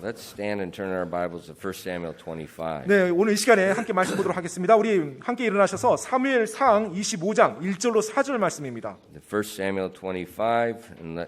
Let's stand and turn our Bibles to 1 Samuel 25. 네, 오늘 이 시간에 함께 말씀 보도록 하겠습니다. 우리 함께 일어나셔서 사무엘상 25장 1절로 4절 말씀입니다. 1 Samuel 25 and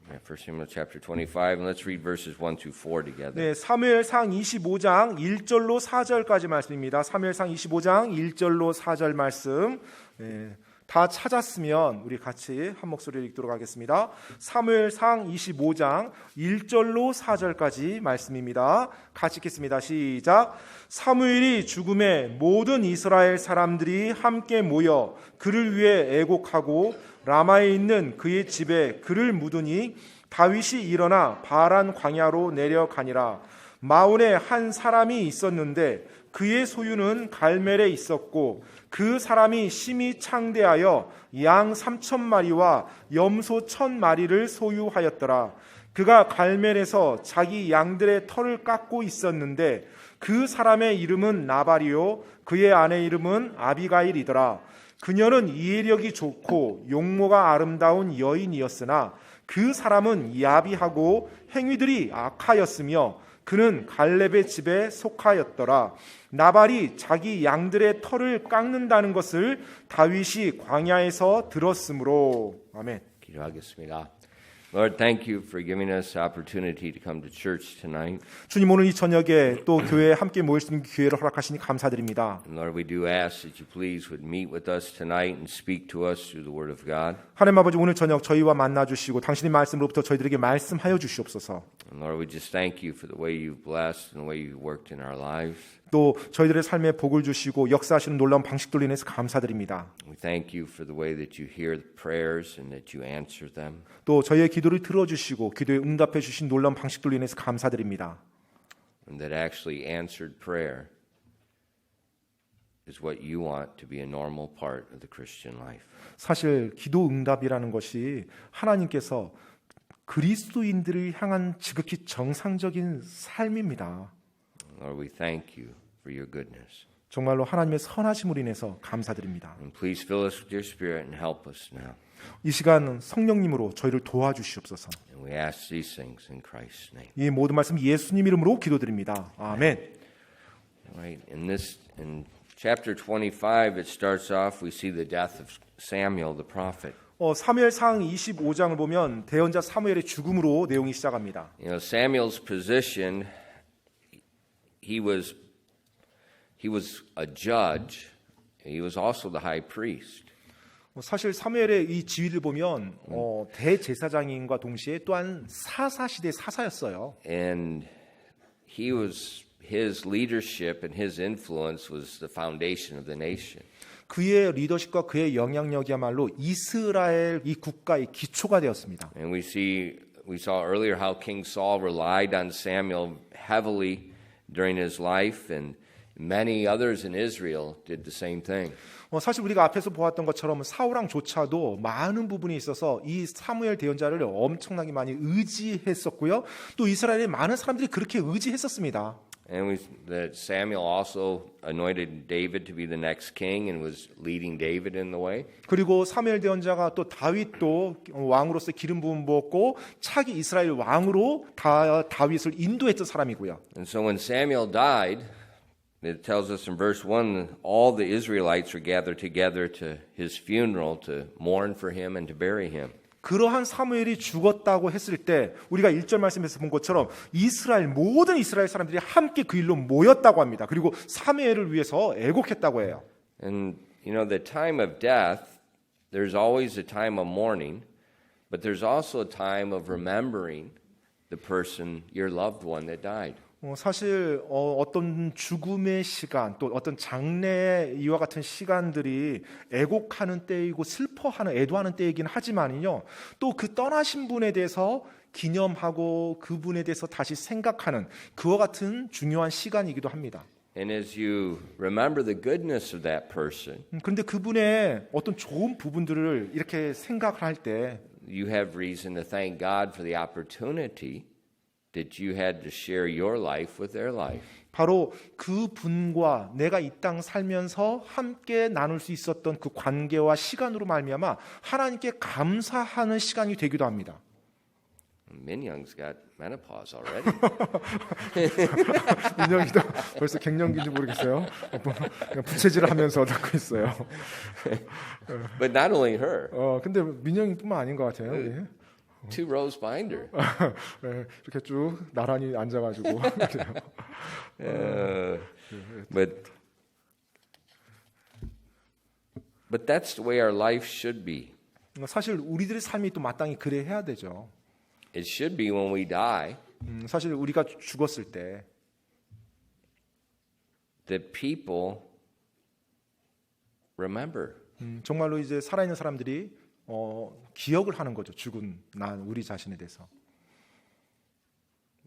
1 Samuel chapter 25 and let's read verses 1 to 4 together. 네, 사무엘상 25장 1절로 4절까지 말씀입니다. 사무엘상 25장 1절로 4절 말씀. 네, 다 찾았으면 우리 같이 한 목소리로 읽도록 하겠습니다. 사무엘상 25장 1절로 4절까지 말씀입니다. 같이 읽겠습니다. 시작. 사무엘이 죽음에 모든 이스라엘 사람들이 함께 모여 그를 위해 애곡하고 라마에 있는 그의 집에 그를 묻으니 다윗이 일어나 바란 광야로 내려가니라. 마온에 한 사람이 있었는데 그의 소유는 갈멜에 있었고 그 사람이 심히 창대하여 양 3,000마리와 염소 1,000마리를 소유하였더라. 그가 갈멜에서 자기 양들의 털을 깎고 있었는데 그 사람의 이름은 나발이요 그의 아내 이름은 아비가일이더라. 그녀는 이해력이 좋고 용모가 아름다운 여인이었으나 그 사람은 야비하고 행위들이 악하였으며 그는 갈렙의 집에 속하였더라. 나발이 자기 양들의 털을 깎는다는 것을 다윗이 광야에서 들었으므로. 아멘. 기도하겠습니다. Lord, thank you for giving us the opportunity to come to church tonight. 주님, 오늘 이 저녁에 또 교회에 함께 모일 수 있는 기회를 허락하시니 감사드립니다. And Lord, we do ask that you please would meet with us tonight and speak to us through the Word of God. 하나님 아버지, 오늘 저녁 저희와 만나 주시고 당신의 말씀으로부터 저희들에게 말씀하여 주시옵소서. And Lord, we just thank you for the way you've blessed and the way you've worked in our lives. 또 저희들의 삶에 복을 주시고 역사하시는 놀라운 방식들로 인해서 감사드립니다. We thank you for the way that you hear the prayers and that you answer them. 또 저희의 기도를 들어주시고 기도에 응답해 주신 놀라운 방식들로 인해서 감사드립니다. And that actually answered prayer is what you want to be a normal part of the Christian life. 사실 기도 응답이라는 것이 하나님께서 그리스도인들을 향한 지극히 정상적인 삶입니다. Lord, we thank you for your goodness. 정말로 하나님의 선하심으로 인해서 감사드립니다. And please fill us with your Spirit and help us now. 이 시간 성령님으로 저희를 도와주시옵소서. And we ask these things in Christ's name. 이 모든 말씀 예수님 이름으로 기도드립니다. 아멘. Right. In chapter 25, it starts off. We see the death of Samuel the prophet. 사무엘상 25장을 보면 대언자 사무엘의 죽음으로 내용이 시작합니다. You know, Samuel's position. He was a judge. He was also the high priest. 사실 사무엘의 이 지위를 보면 대제사장인과 동시에 또한 사사 시대 사사였어요. And his leadership and his influence was the foundation of the nation. 그의 리더십과 그의 영향력이야말로 이스라엘 이 국가의 기초가 되었습니다. And we saw earlier how King Saul relied on Samuel heavily during his life, and many others in Israel did the same thing. 사실 우리가 앞에서 보았던 것처럼 사울왕조차도 많은 부분에 있어서 이 사무엘 대언자를 엄청나게 많이 의지했었고요. 또 이스라엘의 많은 사람들이 그렇게 의지했었습니다. And that Samuel also anointed David to be the next king and was leading David in the way. 그리고 사무엘 대언자가 또 다윗도 왕으로서 기름 부음 부었고 차기 이스라엘 왕으로 다윗을 인도했던 사람이고요. And so when Samuel died, it tells us in verse 1, all the Israelites were gathered together to his funeral to mourn for him and to bury him. 그러한 사무엘이 죽었다고 했을 때 우리가 1절 말씀에서 본 것처럼 모든 이스라엘 사람들이 함께 그 일로 모였다고 합니다. 그리고 사무엘을 위해서 애곡했다고 해요. And you know, the time of death, there's always a time of mourning, but there's also a time of remembering the person, your loved one that died. 사실 어떤 죽음의 시간 또 어떤 장례 이와 같은 시간들이 애곡하는 때이고 슬퍼하는 애도하는 때이긴 하지만요, 또 그 떠나신 분에 대해서 기념하고 그분에 대해서 다시 생각하는 그와 같은 중요한 시간이기도 합니다. And as you remember the goodness of that person, 그런데 그분의 어떤 좋은 부분들을 이렇게 생각할 때 you have reason to thank God for the opportunity that you had to share your life with their life. 바로 그 분과 내가 이 땅 살면서 함께 나눌 수 있었던 그 관계와 시간으로 말미암아 하나님께 감사하는 시간이 되기도 합니다. Minyoung's got menopause already. 민영이도 벌써 갱년기인지 모르겠어요. 그냥 부채질을 하면서 듣고 있어요. But not only her, 근데 민영이뿐만 아닌 것 같아요. 예. 2 rows behind her. 예, 이렇게 쭉 나란히 앉아가지고. But that's the way our life should be. 사실 우리들의 삶이 또 마땅히 그래 해야 되죠. It should be when we die 사실 우리가 죽었을 때 that people remember. 정말로 이제 살아있는 사람들이 기억을 하는 거죠. 죽은 난 우리 자신에 대해서.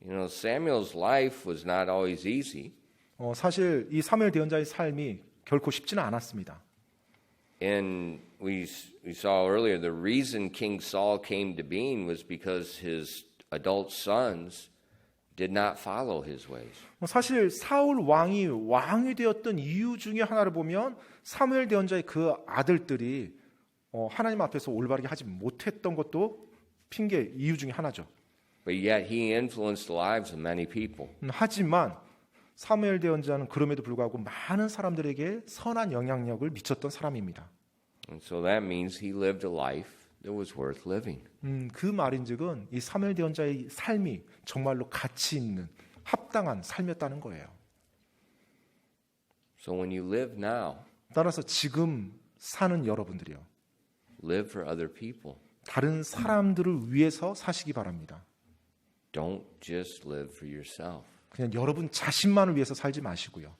You know, Samuel's life was not always easy. 사실 이 사무엘 대언자의 삶이 결코 쉽지는 않았습니다. And we saw earlier the reason King Saul came to being was because his adult sons did not follow his ways. 사실 사울 왕이 되었던 이유 중에 하나를 보면 사무엘 대언자의 그 아들들이 하나님 앞에서 올바르게 하지 못했던 것도 핑계 이유 중에 하나죠. But yet he influenced the lives of many people. 하지만 사무엘 대언자는 그럼에도 불구하고 많은 사람들에게 선한 영향력을 미쳤던 사람입니다. And so that means he lived a life that was worth living. 그 말인즉은 이 사무엘 대언자의 삶이 정말로 가치 있는 합당한 삶이었다는 거예요. So when you live now, 따라서 지금 사는 여러분들이요. live for other people. 다른 사람들을 위해서 사시기 바랍니다. Don't just live for yourself. 그냥 여러분 자신만을 위해서 살지 마시고요.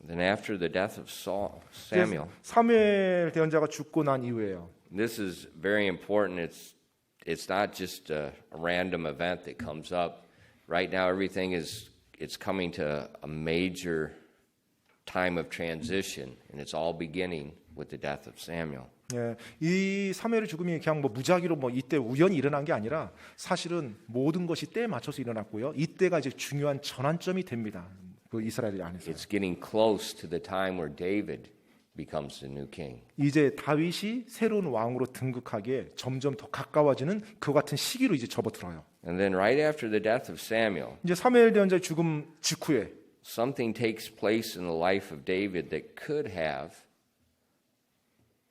Then after the death of Samuel, 사무엘 대언자가 죽고 난 이후에요. this is very important. It's not just a random event that comes up. Right now, everything it's coming to a major time of transition, and it's all beginning with the death of Samuel. 예, 이 사무엘의 죽음이 그냥 무작위로 이때 우연히 일어난 게 아니라 사실은 모든 것이 때에 맞춰서 일어났고요. 이때가 이제 중요한 전환점이 됩니다. 그 이스라엘 안에서. It's getting close to the time where David becomes the new king. 이제 다윗이 새로운 왕으로 등극하기에 점점 더 가까워지는 그 같은 시기로 이제 접어들어요. And then right after the death of Samuel, 이제 사무엘 대언자의 죽음 직후에 something takes place in the life of David that could have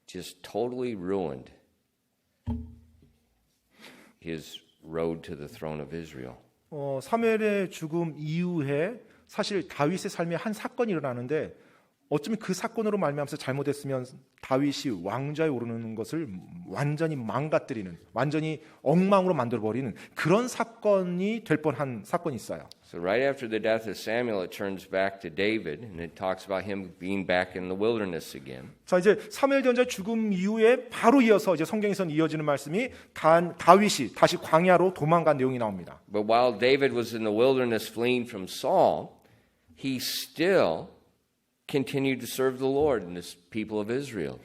just totally ruined his road to the throne of Israel. 사무엘의 죽음 이후에 사실 다윗의 삶에 한 사건이 일어나는데 어쩌면 그 사건으로 말미암아서 잘못했으면 다윗이 왕좌에 오르는 것을 완전히 망가뜨리는, 완전히 엉망으로 만들어버리는 그런 사건이 될 뻔한 사건이 있어요. So right after the death of Samuel, it turns back to David, and it talks about him being back in the wilderness again. 자, 이제 사무엘 대언자 죽음 이후에 바로 이어서 이제 성경에서는 이어지는 말씀이 다윗이 다시 광야로 도망간 내용이 나옵니다. But while David was in the wilderness fleeing from Saul, he still continued to serve the Lord and the people of Israel.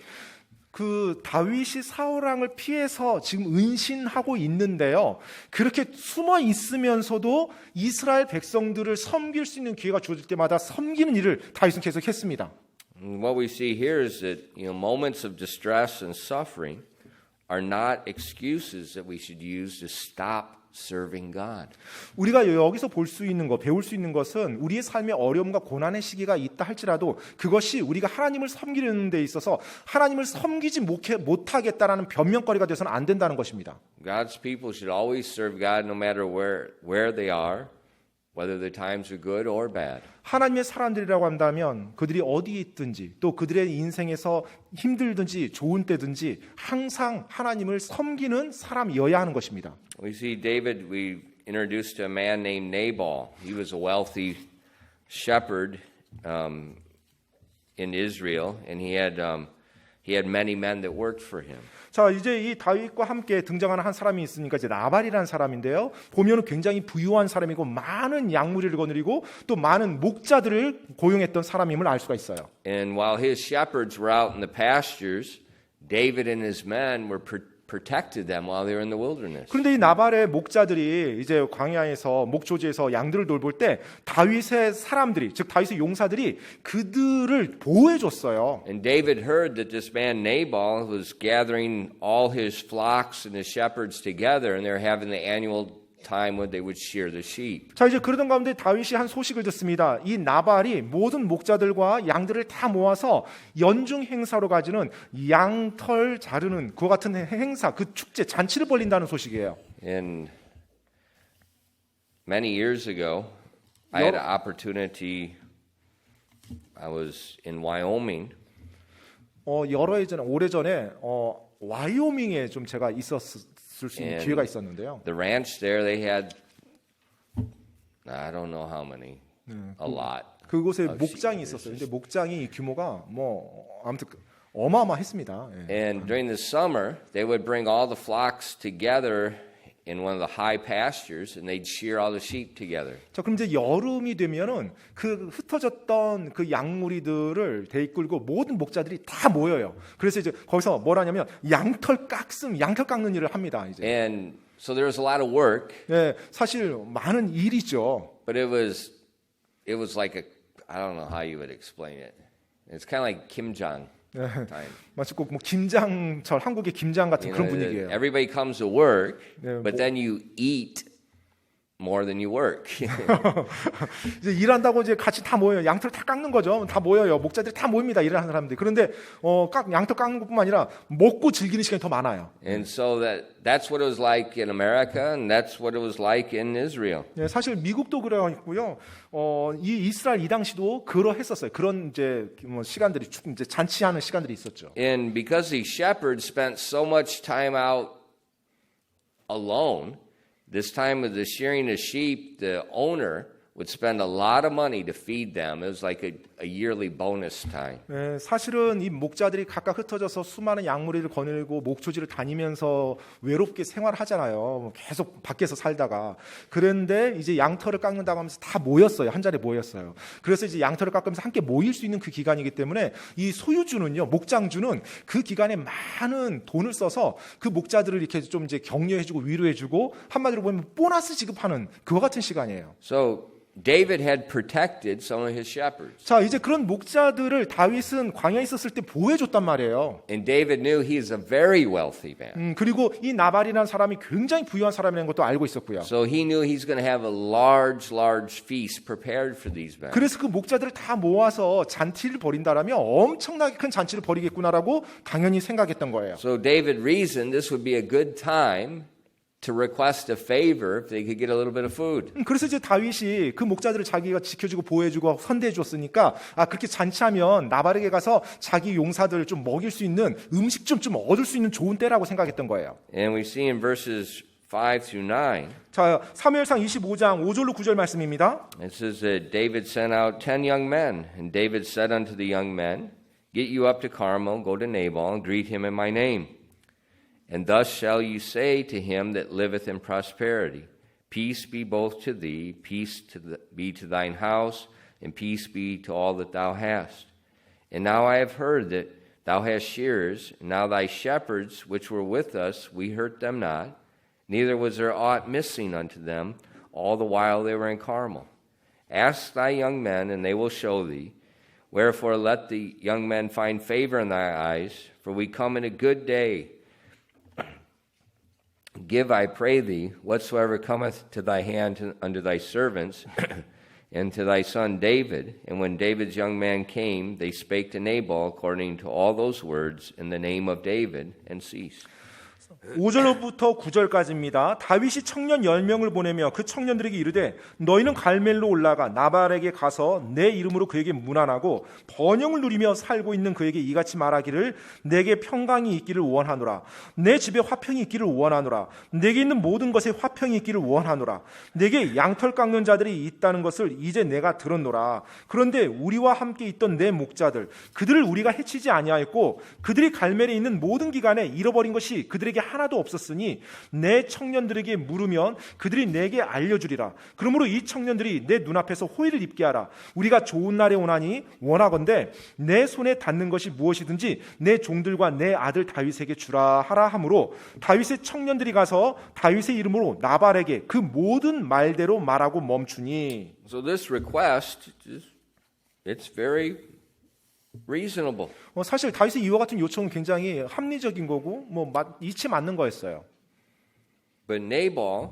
그 다윗이 사울 왕을 피해서 지금 은신하고 있는데요. 그렇게 숨어 있으면서도 이스라엘 백성들을 섬길 수 있는 기회가 주어질 때마다 섬기는 일을 다윗은 계속했습니다. And what we see here is that moments of distress and suffering are not excuses that we should use to stop serving God. 우리가 여기서 볼 수 있는 것, 배울 수 있는 것은 우리의 삶에 어려움과 고난의 시기가 있다 할지라도 그것이 우리가 하나님을 섬기는 데 있어서 하나님을 섬기지 못하겠다라는 변명거리가 돼서는 안 된다는 것입니다. God's people should always serve God no matter where they are, whether the times are good or bad. 하나님의 사람들이라고 한다면 그들이 어디에 있든지 또 그들의 인생에서 힘들든지 좋은 때든지 항상 하나님을 섬기는 사람이어야 하는 것입니다. We see David, we introduced a man named Nabal. He was a wealthy shepherd in Israel, and he had many men that worked for him. 자, 이제 이 다윗과 함께 등장하는 한 사람이 있으니까 이제 나발이라는 사람인데요. 보면은 굉장히 부유한 사람이고 많은 양무리를 거느리고 또 많은 목자들을 고용했던 사람임을 알 수가 있어요. And while his shepherds were out in the pastures, David and his men were protected them while they were in the wilderness. 그런데 이 나발의 목자들이 이제 광야에서 목초지에서 양들을 돌볼 때 다윗의 사람들이, 즉 다윗의 용사들이 그들을 보호해 줬어요. And David heard that this man Nabal was gathering all his flocks and his shepherds together, and they're having the annual time when they would shear the sheep. 자, 이제 그러던 가운데 다윗이 한 소식을 듣습니다. 이 나발이 모든 목자들과 양들을 다 모아서 연중 행사로 가지는 양털 자르는 그와 같은 행사, 그 축제 잔치를 벌린다는 소식이에요. And many years ago, I had an opportunity. I was in Wyoming. 여러 해 전에, 오래전에 와이오밍에 좀 제가 있었을 수 있는 And 기회가 있었는데요. The ranch there, they had, I don't know how many, a lot. 그곳에 of 목장이 sheep. 있었어요. 근데 목장이 규모가 아무튼 어마어마했습니다. 예. And during the summer, they would bring all the flocks together in one of the high pastures, and they'd shear all the sheep together. 자, 그럼 이제 여름이 되면은 그 흩어졌던 그 양무리들을 데이끌고 모든 목자들이 다 모여요. 그래서 이제 거기서 뭘 하냐면 양털 깎는 일을 합니다. 이제. And so there was a lot of work, 예, 사실 많은 일이죠. but it was like I don't know how you would explain it. It's kind of like Kimjang time. 마치 꼭 뭐 김장철, 한국의 김장 같은 You 그런 know, 분위기예요. everybody comes to work, Yeah, but then you eat more than you work. 이제 일한다고 이제 같이 다 모여요. 양털 다 깎는 거죠. 다 모여요. 목자들이 다 모입니다. 일하는 사람들이. 그런데 양털 깎는 것뿐만 아니라 먹고 즐기는 시간이 더 많아요. And so that's what it was like in America, and that's what it was like in Israel. 예, 사실 미국도 그랬고요. 이 이스라엘 이 당시도 그러했었어요. 그런 이제 시간들이 이제 잔치하는 시간들이 있었죠. And because these shepherds spent so much time out alone, this time of the shearing of sheep, the owner would spend a lot of money to feed them. It was like a yearly bonus time. 예, 사실은 이 목자들이 각각 흩어져서 수많은 양무리를 거닐고 목초지를 다니면서 외롭게 생활하잖아요. 계속 밖에서 살다가. 그런데 이제 양털을 깎는다고 하면서 다 모였어요. 한 자리에 모였어요. 그래서 이제 양털을 깎으면서 함께 모일 수 있는 그 기간이기 때문에 이 소유주는요, 목장주는 그 기간에 많은 돈을 써서 그 목자들을 이렇게 좀 이제 격려해주고 위로해주고 한마디로 보면 보너스 지급하는 그와 같은 시간이에요. So David had protected some of his shepherds. 자, 이제 그런 목자들을 다윗은 광야에 있었을 때 보호해줬단 말이에요. And David knew he is a very wealthy man. 그리고 이 나발이라는 사람이 굉장히 부유한 사람이라는 것도 알고 있었고요. So he knew he's going to have a large feast prepared for these men. 그래서 그 목자들을 다 모아서 잔치를 벌인다라면 엄청나게 큰 잔치를 벌이겠구나라고 당연히 생각했던 거예요. So David reasoned this would be a good time to request a favor if they could get a little bit of food. 그래서 이제 다윗이 그 목자들을 자기가 지켜주고 보호해주고 선대해 줬으니까 그렇게 잔치하면 나발에게 가서 자기 용사들 좀 먹일 수 있는 음식 좀 얻을 수 있는 좋은 때라고 생각했던 거예요. And we see in verses 5 through 9, 자, 사무엘상 25장 5절로 9절 말씀입니다. it says that David sent out 10 young men, and David said unto the young men, Get you up to Carmel, go to Nabal, and greet him in my name. And thus shall you say to him that liveth in prosperity, Peace be both to thee, peace be to thine house, and peace be to all that thou hast. And now I have heard that thou hast shearers, and now thy shepherds which were with us, we hurt them not, neither was there aught missing unto them all the while they were in Carmel. Ask thy young men, and they will show thee. Wherefore let the young men find favor in thy eyes, for we come in a good day. Give, I pray thee, whatsoever cometh to thy hand unto thy servants, and to thy son David. And when David's young man came, they spake to Nabal according to all those words in the name of David, and ceased. 5절로부터 9절까지입니다. 다윗이 청년 10명을 보내며 그 청년들에게 이르되 너희는 갈멜로 올라가 나발에게 가서 내 이름으로 그에게 문안하고 번영을 누리며 살고 있는 그에게 이같이 말하기를 내게 평강이 있기를 원하노라. 내 집에 화평이 있기를 원하노라. 내게 있는 모든 것에 화평이 있기를 원하노라. 내게 양털 깎는 자들이 있다는 것을 이제 내가 들었노라. 그런데 우리와 함께 있던 내 목자들 그들을 우리가 해치지 아니하였고 그들이 갈멜에 있는 모든 기간에 잃어버린 것이 그들에게 하나도 없었으니 내 청년들에게 물으면 그들이 내게 알려주리라. 그러므로 이 청년들이 내 눈앞에서 호의를 입게 하라. 우리가 좋은 날에 오나니 원하건대 내 손에 닿는 것이 무엇이든지 내 종들과 내 아들 다윗에게 주라 하라 하므로 다윗의 청년들이 가서 다윗의 이름으로 나발에게 그 모든 말대로 말하고 멈추니. So this request, it's very reasonable. 사실 다윗의 이와 같은 요청은 굉장히 합리적인 거고 이치 맞는 거였어요. But Nabal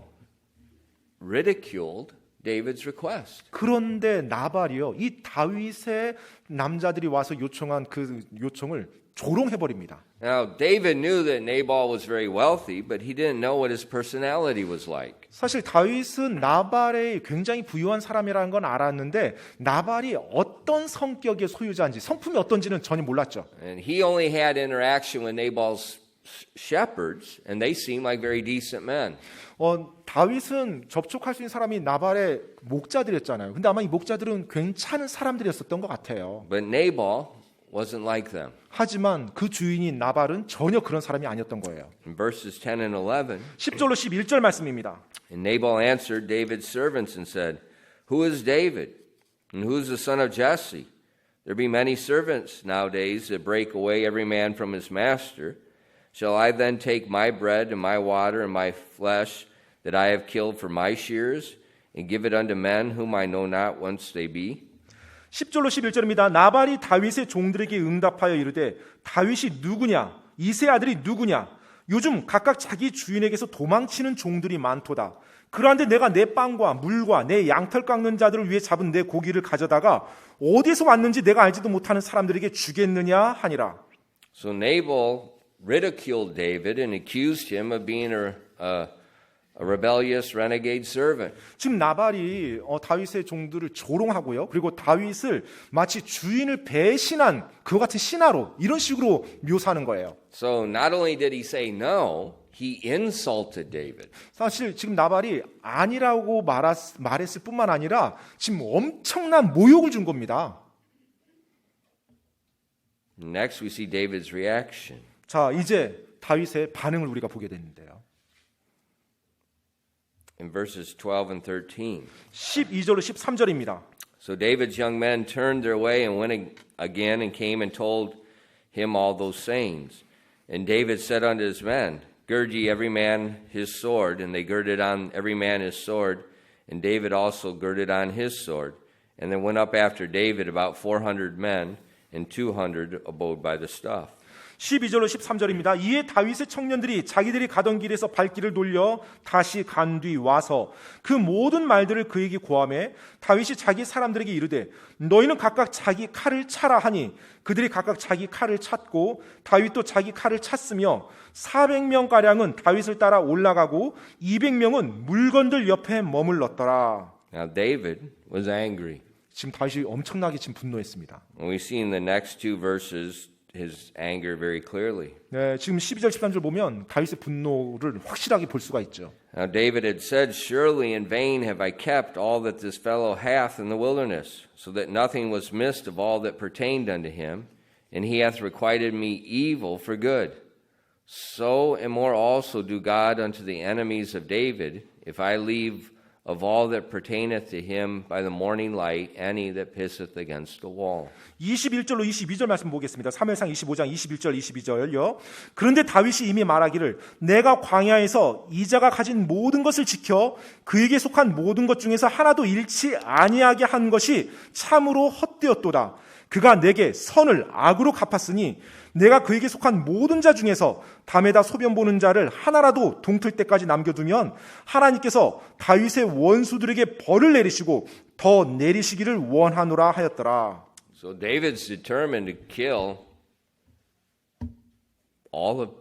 ridiculed David's request. 그런데 나발이요, 이 다윗의 남자들이 와서 요청한 그 요청을 조롱해 버립니다. Now, David knew that Nabal was very wealthy, but he didn't know what his personality was like. 사실 다윗은 나발의 굉장히 부유한 사람이라는 건 알았는데 나발이 어떤 성격의 소유자인지, 성품이 어떤지는 전혀 몰랐죠. And he only had interaction with Nabal's shepherds, and they seemed like very decent men. 다윗은 접촉할 수 있는 사람이 나발의 목자들이었잖아요. 근데 아마 이 목자들은 괜찮은 사람들이었던 것 같아요. But Nabal wasn't like them. 하지만 그 주인인 나발은 전혀 그런 사람이 아니었던 거예요. In verses 10 and 11, 10절로 11절 말씀입니다. and Nabal answered David's servants and said, Who is David? And who is the son of Jesse? There be many servants nowadays that break away every man from his master. Shall I then take my bread and my water and my flesh that I have killed for my shears, and give it unto men whom I know not whence they be? 10절로 11절입니다. 나발이 다윗의 종들에게 응답하여 이르되 다윗이 누구냐? 이세 아들이 누구냐? 요즘 각각 자기 주인에게서 도망치는 종들이 많도다. 그러한데 내가 내 빵과 물과 내 양털 깎는 자들을 위해 잡은 내 고기를 가져다가 어디서 왔는지 내가 알지도 못하는 사람들에게 주겠느냐 하니라. So Nabal ridiculed David and accused him of being a rebellious renegade servant. 지금 나발이 다윗의 종들을 조롱하고요. 그리고 다윗을 마치 주인을 배신한 그와 같은 신하로 이런 식으로 묘사하는 거예요. So not only did he say no, he insulted David. 사실 지금 나발이 아니라고 말했을 뿐만 아니라 지금 엄청난 모욕을 준 겁니다. Next we see David's reaction. 자, 이제 다윗의 반응을 우리가 보게 되는데요. In verses 12 and 13. 12절로 13절입니다. So David's young men turned their way and went again and came and told him all those sayings. And David said unto his men, Gird ye every man his sword. And they girded on every man his sword. And David also girded on his sword. And there went up after David about 400 men, and 200 abode by the stuff. 12절로 13절입니다. 이에 다윗의 청년들이 자기들이 가던 길에서 발길을 돌려 다시 간 뒤 와서 그 모든 말들을 그에게 고하매 다윗이 자기 사람들에게 이르되 너희는 각각 자기 칼을 차라 하니 그들이 각각 자기 칼을 찼고 다윗도 자기 칼을 찼으며 400명가량은 다윗을 따라 올라가고 200명은 물건들 옆에 머물렀더라. Now David was angry. 지금 다윗이 엄청나게 지금 분노했습니다. And we see in the next two verses his anger very clearly. 네, 지금 12절 13절 보면 다윗의 분노를 확실하게 볼 수가 있죠. Now David had said, Surely in vain have I kept all that this fellow hath in the wilderness, so that nothing was missed of all that pertained unto him, and he hath requited me evil for good. So and more also do God unto the enemies of David, if I leave of all that pertaineth to him by the morning light any that pisseth against the wall. 21절로 22절 말씀 보겠습니다. 사무엘상 25장 21절 22절요. 그런데 다윗이 이미 말하기를 내가 광야에서 이자가 가진 모든 것을 지켜 그에게 속한 모든 것 중에서 하나도 잃지 아니하게 한 것이 참으로 헛되었도다. 그가 내게 선을 악으로 갚았으니 내가 그에게 속한 모든 자 중에서 담에다 소변 보는 자를 하나라도 동틀 때까지 남겨두면 하나님께서 다윗의 원수들에게 벌을 내리시고 더 내리시기를 원하노라 하였더라. So David's determined to kill all of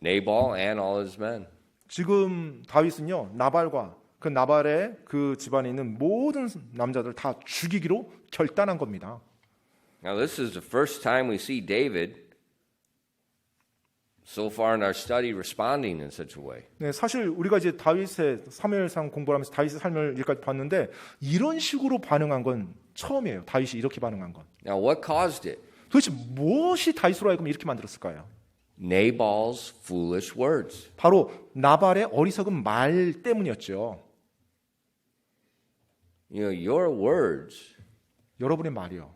Nabal and all his men. 지금 다윗은요 나발과 그 나발의 그 집안에 있는 모든 남자들 다 죽이기로 결단한 겁니다. Now this is the first time we see David so far in our study responding in such a way. 네, 사실 우리가 이제 다윗의 사무엘상 공부를 하면서 다윗의 삶을 여기까지 봤는데 이런 식으로 반응한 건 처음이에요. 다윗이 이렇게 반응한 건. Now what caused it? 도대체 무엇이 다윗으로 하여금 이렇게 만들었을까요? Nabal's foolish words. 바로 나발의 어리석은 말 때문이었죠. You know, your words, 여러분의 말이요.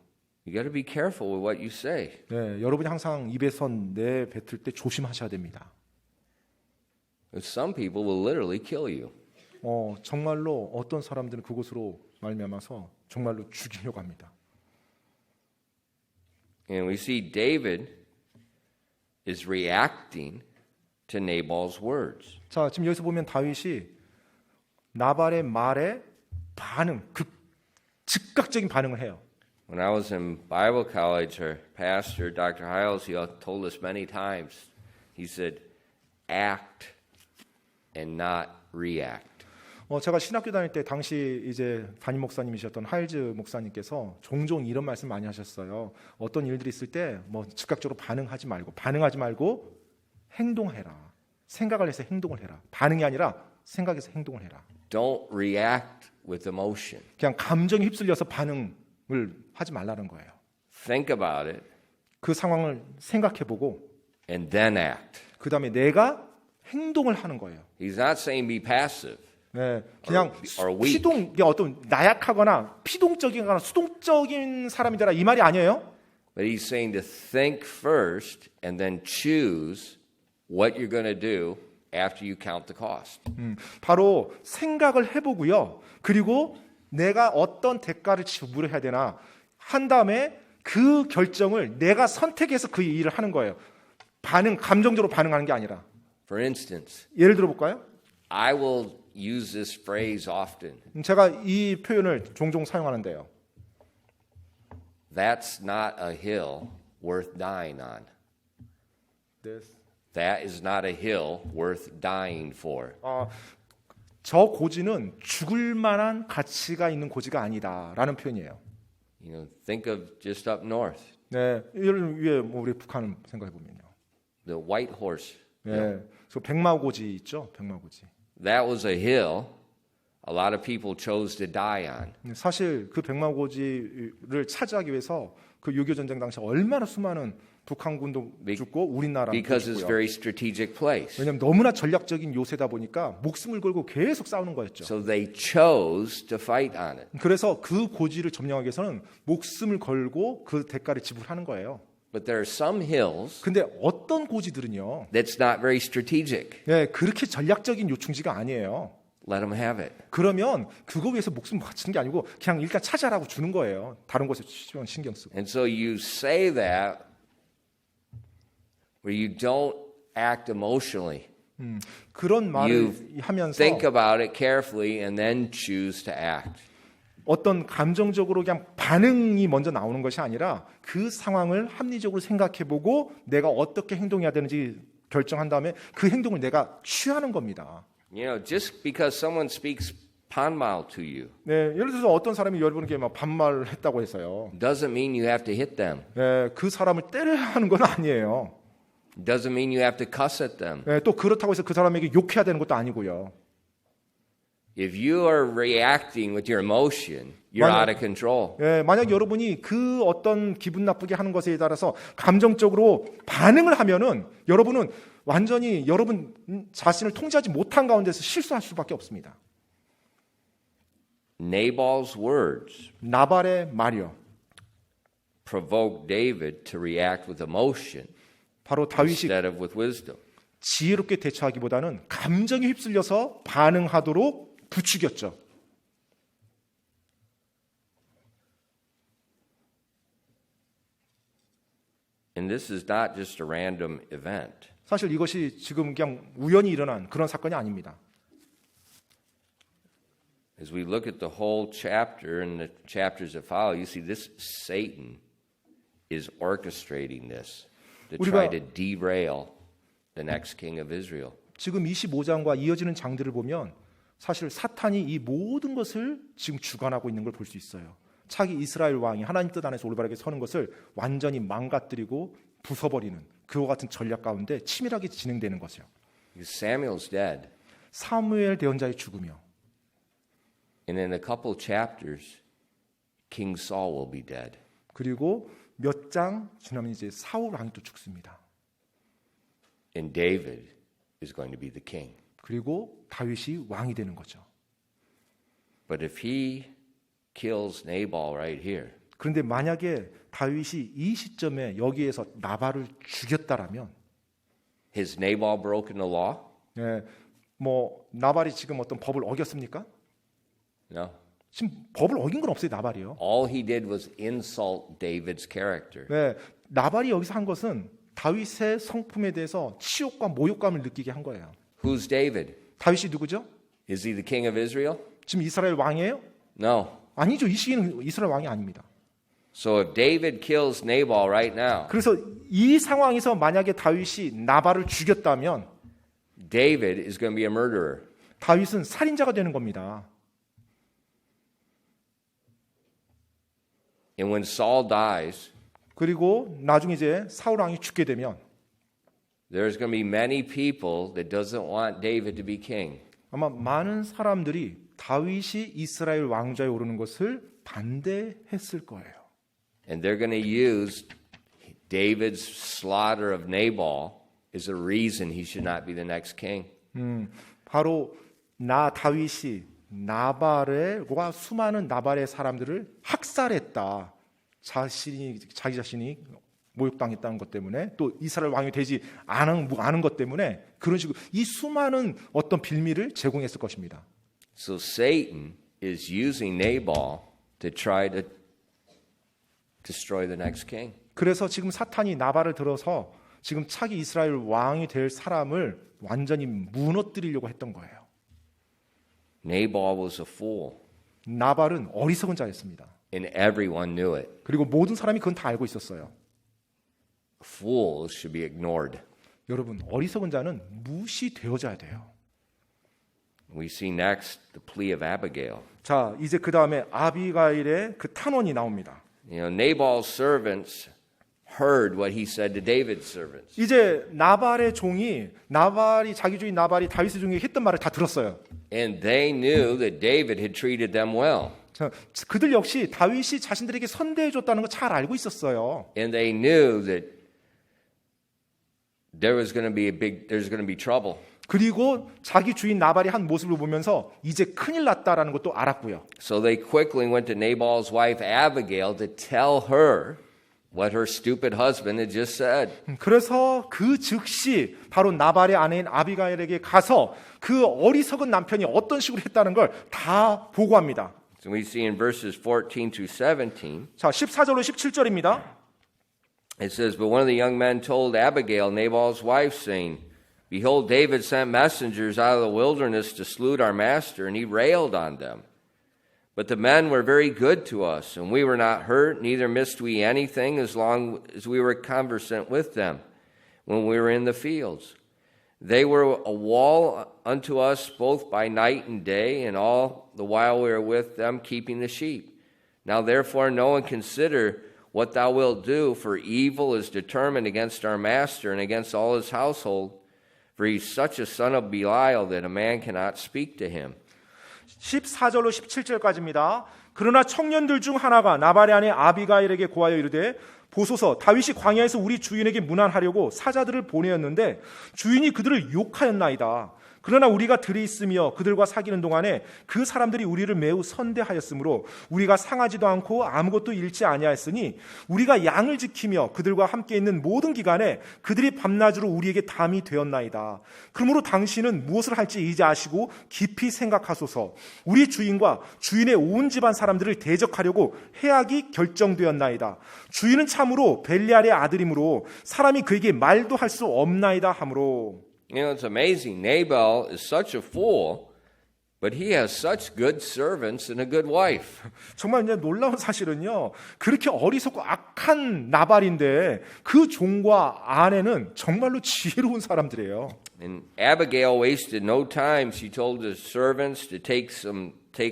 you got to be careful with what you say. 네, 여러분이 항상 입에서 내뱉을 때 조심하셔야 됩니다. Some people will literally kill you. 정말로 어떤 사람들은 그곳으로 말미암아서 정말로 죽이려고 합니다. And we see David is reacting to Nabal's words. 자, 지금 여기서 보면 다윗이 나발의 말에 즉각적인 반응을 해요. When I was in Bible college, our pastor, Dr. Hiles, he told us many times, he said, act and not react. 제가 신학교 다닐 때 당시 이제 담임 목사님이셨던 하일즈 목사님께서 종종 이런 말씀 많이 하셨어요. 어떤 일들이 있을 때 뭐 즉각적으로 반응하지 말고 행동해라. 생각을 해서 행동을 해라. 반응이 아니라 생각해서 행동을 해라. Don't react with emotion. 그냥 감정에 휩쓸려서 반응을 하지 말라는 거예요. Think about it 그 상황을 생각해보고 and then act. 그 다음에 내가 행동을 하는 거예요. He's not saying be passive. 네, 그냥 or weak. 이게 어떤 나약하거나 피동적이거나 수동적인 사람이 되라 이 말이 아니에요. But he's saying to think first and then choose what you're going to do after you count the cost. 바로 생각을 해보고요. 그리고 내가 어떤 대가를 지불해야 되나 한 다음에 그 결정을 내가 선택해서 그 일을 하는 거예요. 감정적으로 반응하는 게 아니라. For instance, 예를 들어 볼까요? I will use this phrase often. 제가 이 표현을 종종 사용하는데요. That's not a hill worth dying on. That is not a hill worth dying for. 저 고지는 죽을 만한 가치가 있는 고지가 아니다라는 표현이에요. You know, think of just up north, 네, 이를 위해 우리 북한을 생각해 보면요. the White Horse. 네, 저 백마고지 있죠, 백마고지. That was a hill a lot of people chose to die on. 사실 그 백마고지를 차지하기 위해서 그 6.25 전쟁 당시 얼마나 수많은 북한군도 죽고 우리나라도 Because it's a 죽고요. very strategic place. 왜냐하면 너무나 전략적인 요새다 보니까 목숨을 걸고 계속 싸우는 거였죠. So they chose to fight on it. 그래서 그 고지를 점령하기 위해서는 목숨을 걸고 그 대가를 지불하는 거예요. But there are some hills 근데 어떤 고지들은요, that's not very strategic. 네, 그렇게 전략적인 요충지가 아니에요. Let them have it. 그러면 그거 위해서 목숨 바치는 게 아니고 그냥 일단 차지하라고 주는 거예요. 다른 곳에 신경 쓰고. And so you say that where you don't act emotionally. 그런 말을 You 하면서 think about it carefully and then choose to act. 어떤 감정적으로 그냥 반응이 먼저 나오는 것이 아니라 그 상황을 합리적으로 생각해보고 내가 어떻게 행동해야 되는지 결정한 다음에 그 행동을 내가 취하는 겁니다. You know, just because someone speaks panmal to you 네, 예를 들어서 어떤 사람이 여러분에게 막 반말을 했다고 해서요. doesn't mean you have to hit them. 네, 그 사람을 때려야 하는 건 아니에요. Doesn't mean you have to cuss at them. 네, 또 그렇다고 해서 그 사람에게 욕해야 되는 것도 아니고요. If you are reacting with your emotion, you're Why not? out of control. 예, 만약 여러분이 그 어떤 기분 나쁘게 하는 것에 따라서 감정적으로 반응을 하면은 여러분은 완전히 여러분 자신을 통제하지 못한 가운데서 실수할 수밖에 없습니다. Nabal's words 나발의 말이요. provoked David to react with emotion 바로 다윗이 instead of with wisdom. 지혜롭게 대처하기보다는 감정에 휩쓸려서 반응하도록 부추겼죠. And this is not just a random event. 사실 이것이 지금 그냥 우연히 일어난 그런 사건이 아닙니다. As we look at the whole chapter and the chapters that follow, you see this Satan is orchestrating this to try to derail the next king of Israel. 지금 25장과 이어지는 장들을 보면 사실 사탄이 이 모든 것을 지금 주관하고 있는 걸 볼 수 있어요. 차기 이스라엘 왕이 하나님 뜻 안에서 올바르게 서는 것을 완전히 망가뜨리고 부숴버리는 그와 같은 전략 가운데 치밀하게 진행되는 것이요. Samuel's dead. 사무엘 대언자의 죽음이요. And in a couple chapters, King Saul will be dead. 그리고 몇 장 지나면 이제 사울 왕이 또 죽습니다. and David is going to be the king. 그리고 다윗이 왕이 되는 거죠. But if he kills Nabal right here, 그런데 만약에 다윗이 이 시점에 여기에서 나발을 죽였다라면, has Nabal broken the law? 예, 뭐 나발이 지금 어떤 법을 어겼습니까? No. 지금 법을 어긴 건 없어요, 나발이요. All he did was insult David's character. 네, 나발이 여기서 한 것은 다윗의 성품에 대해서 치욕과 모욕감을 느끼게 한 거예요. Who's David? 다윗이 누구죠? Is he the king of Israel? 지금 이스라엘 왕이에요? No. 아니죠. 이 시기는 이스라엘 왕이 아닙니다. So if David kills Nabal right now, 그래서 이 상황에서 만약에 다윗이 나발을 죽였다면 David is going to be a murderer. 다윗은 살인자가 되는 겁니다. And when Saul dies, 그리고 나중에 이제 사울 왕이 죽게 되면 there's going to be many people that doesn't want David to be king. 아마 많은 사람들이 다윗이 이스라엘 왕좌에 오르는 것을 반대했을 거예요. And they're going to use David's slaughter of Nabal as a reason he should not be the next king. 바로 다윗이 나발과 수많은 나발의 사람들을 학살했다. 자기 자신이 모욕당했다는 것 때문에 또 이스라엘 왕이 되지 않은 것 때문에 그런 식으로 이 수많은 어떤 빌미를 제공했을 것입니다. So Satan is using Nabal to try to destroy the next king. 그래서 지금 사탄이 나발을 들어서 지금 차기 이스라엘 왕이 될 사람을 완전히 무너뜨리려고 했던 거예요. Nabal was a fool, 나발은 어리석은 자였습니다. and everyone knew it. 그리고 모든 사람이 그건 다 알고 있었어요. Fools should be ignored. 여러분, 어리석은 자는 무시되어져야 돼요. We see next the plea of Abigail. 자, 이제 그 다음에 아비가일의 그 탄원이 나옵니다. You know, Nabal's servants heard what he said to David's servants. 이제 나발의 종이 자기 주인 나발이 다윗의 종에게 했던 말을 다 들었어요. And they knew that David had treated them well. 자, 그들 역시 다윗이 자신들에게 선대해 줬다는 거 잘 알고 있었어요. And they knew that there's going to be trouble. 그리고 자기 주인 나발이 한 모습을 보면서 이제 큰일 났다라는 것도 알았고요. So they quickly went to Nabal's wife Abigail to tell her what her stupid husband had just said. 그래서 그 즉시 바로 나발의 아내인 아비가일에게 가서 그 어리석은 남편이 어떤 식으로 했다는 걸 다 보고합니다. So we see in verses 14 through 17. 자, 14절로 17절입니다. It says, But one of the young men told Abigail, Nabal's wife, saying, Behold, David sent messengers out of the wilderness to salute our master, and he railed on them. But the men were very good to us, and we were not hurt, neither missed we anything as long as we were conversant with them when we were in the fields. They were a wall unto us both by night and day, and all the while we were with them keeping the sheep. Now therefore know and consider what thou wilt do, for evil is determined against our master and against all his household, for he's such a son of Belial that a man cannot speak to him. 14절로 17절까지입니다. 그러나 청년들 중 하나가 나발의 아내 아비가일에게 고하여 이르되 보소서 다윗이 광야에서 우리 주인에게 문안하려고 사자들을 보내었는데 주인이 그들을 욕하였나이다. 그러나 우리가 들이 있으며 그들과 사귀는 동안에 그 사람들이 우리를 매우 선대하였으므로 우리가 상하지도 않고 아무것도 잃지 아니하였으니 우리가 양을 지키며 그들과 함께 있는 모든 기간에 그들이 밤낮으로 우리에게 담이 되었나이다. 그러므로 당신은 무엇을 할지 이제 아시고 깊이 생각하소서. 우리 주인과 주인의 온 집안 사람들을 대적하려고 해악이 결정되었나이다. 주인은 참으로 벨리알의 아들이므로 사람이 그에게 말도 할 수 없나이다 하므로. You know, it's amazing. Nabal is such a fool, but he has such good servants and a good wife. 정말 이제 놀라운 사실은요. 그렇게 어리석고 악한 나발인데 그 종과 아내는 정말로 지혜로운 사람들이에요. And Abigail wasted no time. She told the servants to take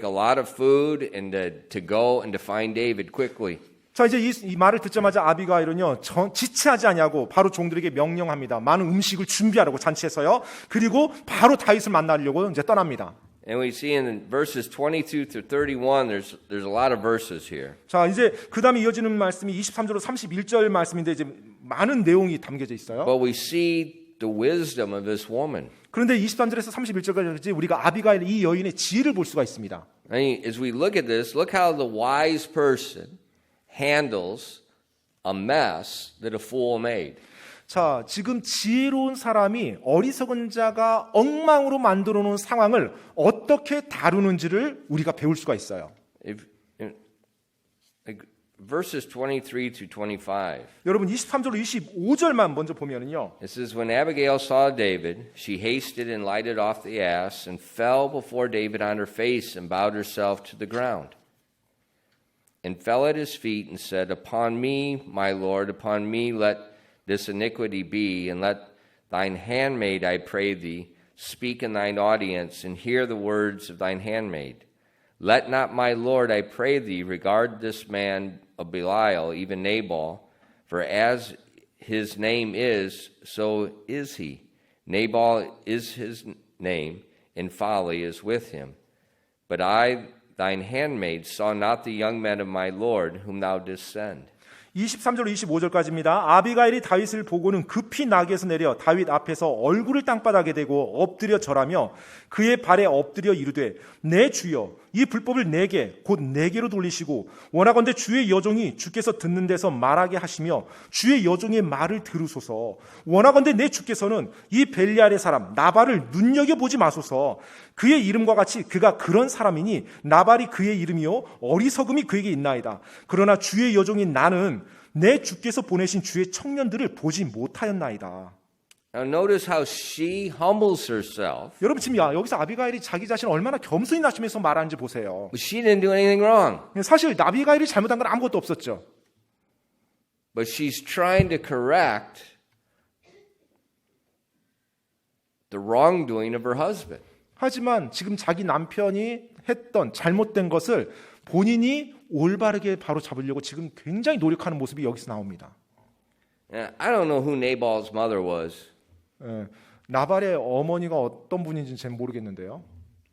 a lot of food and to go and to find David quickly. 자, 이제 이 말을 듣자마자 아비가일은요, 지체하지 아니하고 바로 종들에게 명령합니다. 많은 음식을 준비하라고 잔치해서요. 그리고 바로 다윗을 만나려고 이제 떠납니다. And we see in verses 22 through 31, there's a lot of verses here. 자, 이제 그 다음에 이어지는 말씀이 23절로 31절 말씀인데 이제 많은 내용이 담겨져 있어요. But we see the wisdom of this woman. 그런데 23절에서 31절까지 우리가 아비가일 이 여인의 지혜를 볼 수가 있습니다. I mean, as we look at this, look how the wise person handles a mess that a fool made. 자, 지금 지혜로운 사람이 어리석은 자가 엉망으로 만들어 놓은 상황을 어떻게 다루는지를 우리가 배울 수가 있어요. Like verses 23 to 25. 여러분 23절 25절만 먼저 보면은요. It says, when Abigail saw David, she hasted and lighted off the ass and fell before David on her face and bowed herself to the ground. And fell at his feet and said, Upon me, my Lord, upon me let this iniquity be, and let thine handmaid, I pray thee, speak in thine audience, and hear the words of thine handmaid. Let not my Lord, I pray thee, regard this man of Belial, even Nabal, for as his name is, so is he. Nabal is his name, and folly is with him. But I, thine handmaid, saw not the young men of my Lord, whom thou didst send. 23절 25절까지입니다. 아비가일이 다윗을 보고는 급히 나귀에서 내려 다윗 앞에서 얼굴을 땅바닥에 대고 엎드려 절하며 그의 발에 엎드려 이르되 내 주여 이 불법을 내게 곧 내게로 돌리시고 원하건대 주의 여종이 주께서 듣는 데서 말하게 하시며 주의 여종의 말을 들으소서. 원하건대 내 주께서는 이 벨리알의 사람 나발을 눈여겨보지 마소서. 그의 이름과 같이 그가 그런 사람이니 나발이 그의 이름이요 어리석음이 그에게 있나이다. 그러나 주의 여종인 나는 내 주께서 보내신 주의 청년들을 보지 못하였나이다. Now notice how she humbles herself. 여러분 지금 여기서 아비가일이 자기 자신을 얼마나 겸손히 낮추면서 말하는지 보세요. But she didn't do anything wrong. 사실 아비가일이 잘못한 건 아무것도 없었죠. But she's trying to correct the wrongdoing of her husband. 하지만 지금 자기 남편이 했던 잘못된 것을 본인이 올바르게 바로 잡으려고 지금 굉장히 노력하는 모습이 여기서 나옵니다. I don't know who Nabal's mother was. 나발의 어머니가 어떤 분인지는 잘 모르겠는데요.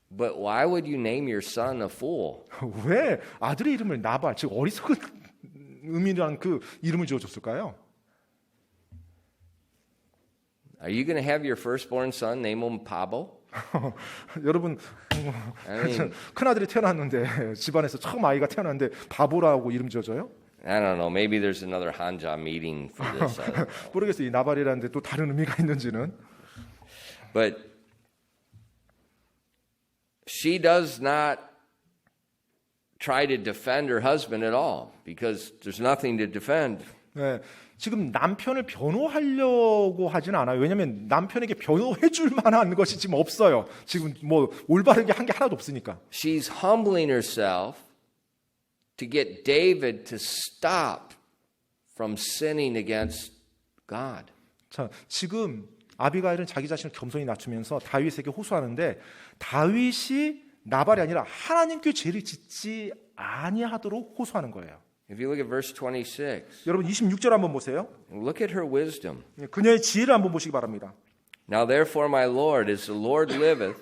But why would you name your son a fool? 왜 아들의 이름을 나발, 즉 어리석은 음이라는 그 이름을 지어줬을까요? Are you going to have your firstborn son name him Pablo? 여러분 큰 아들이 태어났는데 집안에서 처음 아이가 태어났는데 바보라고 이름 지어줘요? I don't know. Maybe there's another Hanja meeting for this. I don't know. 모르겠어요. 이 나발이라는데 또 다른 의미가 있는지는. But she does not try to defend her husband at all because there's nothing to defend. 네, 지금 남편을 변호하려고 하지는 않아요. 왜냐하면 남편에게 변호해 줄 만한 것이 지금 없어요. 지금 뭐 올바르게 한 게 하나도 없으니까. She's humbling herself to get David to stop from sinning against God. 자, 지금 아비가일은 자기 자신을 겸손히 낮추면서 다윗에게 호소하는데 다윗이 나발이 아니라 하나님께 죄를 짓지 아니하도록 호소하는 거예요. If you look at verse 26, 여러분 26절 한번 보세요. look at her wisdom. 그녀의 지혜를 한번 보시기 바랍니다. Now therefore, my Lord, as the Lord liveth,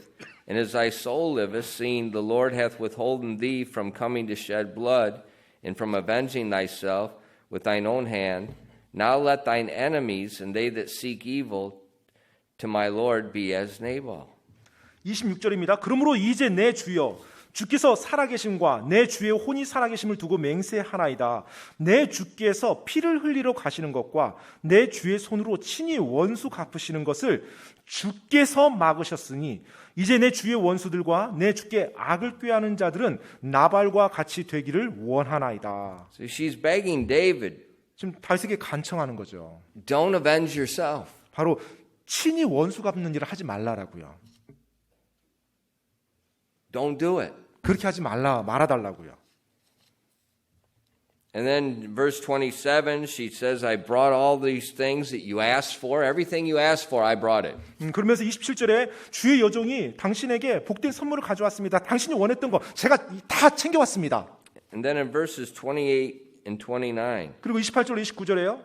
and as thy soul liveth, seeing the Lord hath withholden thee from coming to shed blood, and from avenging thyself with thine own hand, now let thine enemies and they that seek evil to my Lord be as Nabal. 26절입니다. 그러므로 이제 내 주여 주께서 살아계심과 내 주의 혼이 살아계심을 두고 맹세하나이다. 내 주께서 피를 흘리러 가시는 것과 내 주의 손으로 친히 원수 갚으시는 것을 주께서 막으셨으니 이제 내 주의 원수들과 내 주께 악을 꾀하는 자들은 나발과 같이 되기를 원하나이다. So she's begging David, 지금 다윗에게 간청하는 거죠. don't avenge yourself. 바로 친히 원수 갚는 일을 하지 말라라고요. Don't do it. 그렇게 하지 말아달라고요. And then verse 27, she says, I brought all these things that you asked for. Everything you asked for, I brought it. 그러면서 27절에 주의 여종이 당신에게 복된 선물을 가져왔습니다. 당신이 원했던 거 제가 다 챙겨왔습니다. And then in verses 28 and 29, 그리고 28절 29절에요.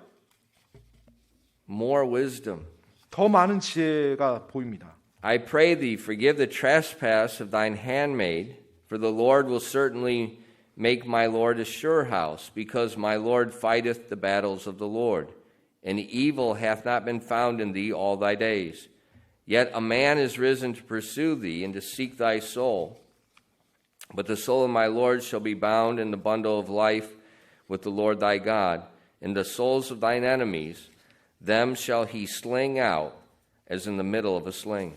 more wisdom. 더 많은 지혜가 보입니다. I pray thee, forgive the trespass of thine handmaid, for the Lord will certainly make my Lord a sure house, because my Lord fighteth the battles of the Lord. and evil hath not been found in thee all thy days. Yet a man is risen to pursue thee and to seek thy soul. But the soul of my Lord shall be bound in the bundle of life with the Lord thy God, and the souls of thine enemies, them shall he sling out as in the middle of a sling.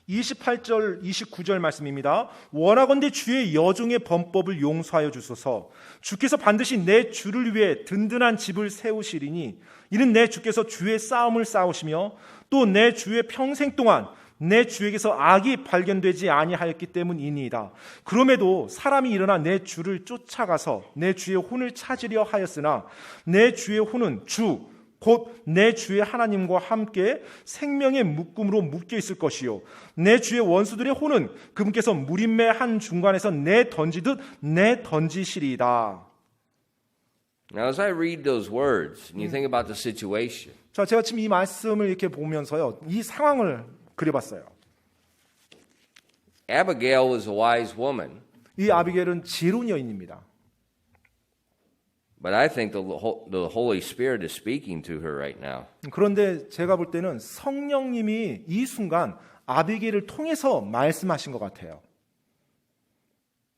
28절, 29절 말씀입니다. 원하건대 주의 여종의 범법을 용서하여 주소서. 주께서 반드시 내 주를 위해 든든한 집을 세우시리니 이는 내 주께서 주의 싸움을 싸우시며 또 내 주의 평생 동안 내 주에게서 악이 발견되지 아니하였기 때문이니이다. 그럼에도 사람이 일어나 내 주를 쫓아가서 내 주의 혼을 찾으려 하였으나 내 주의 혼은 주 곧 내 주의 하나님과 함께 생명의 묶음으로 묶여 있을 것이요 내 주의 원수들의 혼은 그분께서 무림의 한 중간에서 내 던지듯 내 던지시리이다. Now as I read those words and you think about the situation, 자, 제가 지금 이 말씀을 이렇게 보면서요, 이 상황을 그려봤어요. Abigail was a wise woman, 이 아비게일은 지혜로운 여인입니다. but I think the Holy Spirit is speaking to her right now. 그런데 제가 볼 때는 성령님이 이 순간 아비게일을 통해서 말씀하신 것 같아요.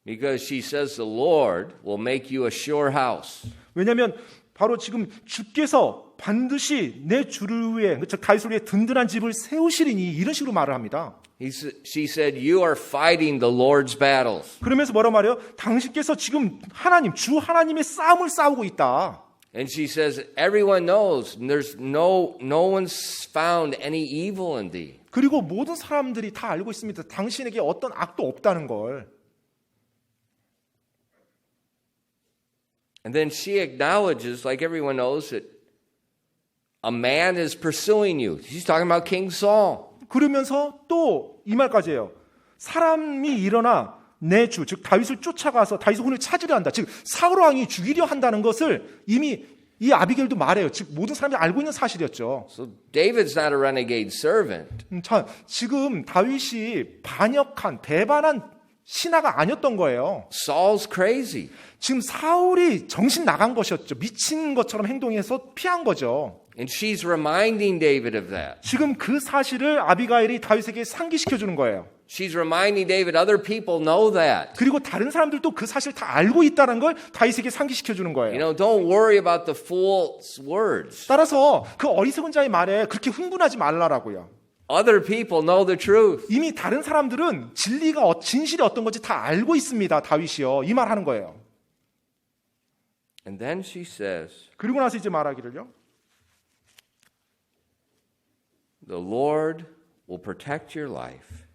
Because she says the Lord will make you a sure house. 왜냐하면 바로 지금 주께서 반드시 내 주를 위해, 즉 다윗을 위해 든든한 집을 세우시리니 이런 식으로 말을 합니다. She said, you are fighting the Lord's battles. 그러면서 뭐라고 말해요? 당신께서 지금 하나님, 주 하나님의 싸움을 싸우고 있다. And she says, everyone knows there's no one's found any evil in thee. 그리고 모든 사람들이 다 알고 있습니다. 당신에게 어떤 악도 없다는 걸. And then she acknowledges, like everyone knows, that a man is pursuing you. She's talking about King Saul. 그러면서 또 이 말까지 해요. 사람이 일어나 내 주, 즉 다윗을 쫓아가서 다윗의 혼을 찾으려 한다. 즉 사울 왕이 죽이려 한다는 것을 이미 이 아비게일도 말해요. 즉 모든 사람이 알고 있는 사실이었죠. So David's not a renegade servant. 자, 지금 다윗이 반역한, 배반한 신하가 아니었던 거예요. Saul's crazy. 지금 사울이 정신 나간 것이었죠. 미친 것처럼 행동해서 피한 거죠. And she's reminding David of that. 지금 그 사실을 아비가일이 다윗에게 상기시켜 주는 거예요. She's reminding David other people know that. 그리고 다른 사람들도 그 사실 다 알고 있다는 걸 다윗에게 상기시켜 주는 You 거예요. know, don't worry about the fool's words. 따라서 그 어리석은 자의 말에 그렇게 흥분하지 말라라고요. Other people know the truth. 이미 다른 사람들은 진리가 진실이 어떤 건지 다 알고 있습니다. 다윗이요. 이 말 하는 거예요. And then she says, 그리고 나서 이제 말하기를요. the Lord will protect your life.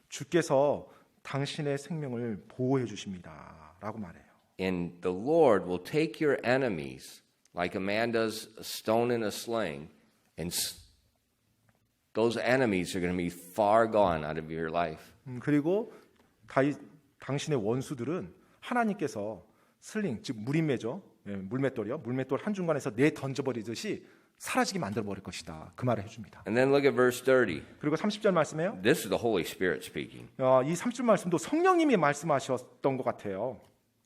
주께서 당신의 생명을 보호해 주십니다. 라고 말해요. And the Lord will take your enemies like a man does a stone in a sling, and those enemies are going to be far gone out of your life. 그리고 당신의 원수들은 하나님께서 슬링, 즉 물인매죠. 물맷돌이요. 물맷돌 한 중간에서 내 던져버리듯이 사라지게 만들어버릴 것이다. 그 말을 해줍니다. And then look at verse 30. 그리고 30절 말씀해요. This is the Holy Spirit speaking. 이 30절 말씀도 성령님이 말씀하셨던 것 같아요.